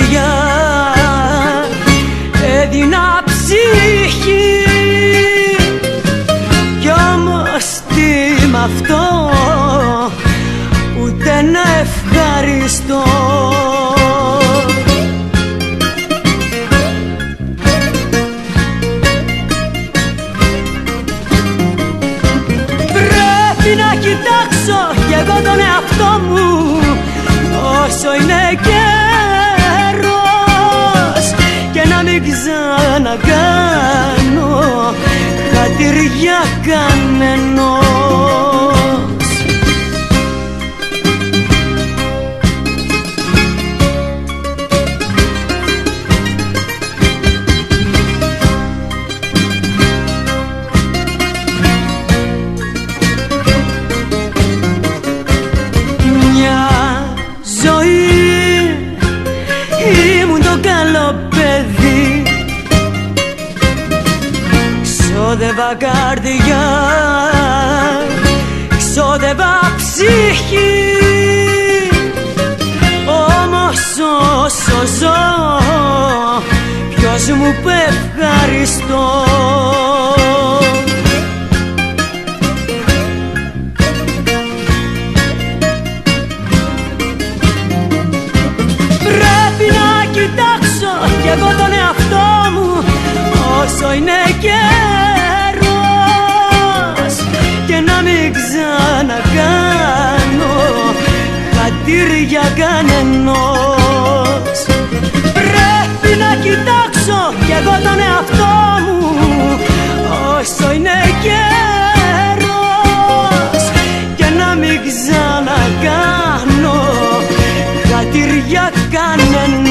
καρδιά έδινα ψυχή, κι όμως τι μ' αυτό, ούτε να ευχαριστώ. Πρέπει να κοιτάξω κι εγώ τον εαυτό μου όσο είναι καιρός, και να μην ξανακάνω χατήρια κανενός. Ξόδευα καρδιά, ξόδευα ψυχή, όμως όσο ζω ποιος μου πει ευχαριστώ. Πρέπει να κοιτάξω κι εγώ τον εαυτό μου όσο είναι καιρός, και να μην ξανακάνω χατήρια κανενός. Πρέπει να κοιτάξω κι εγώ τον εαυτό μου όσο είναι καιρός, και να μην ξανακάνω χατήρια κανενός.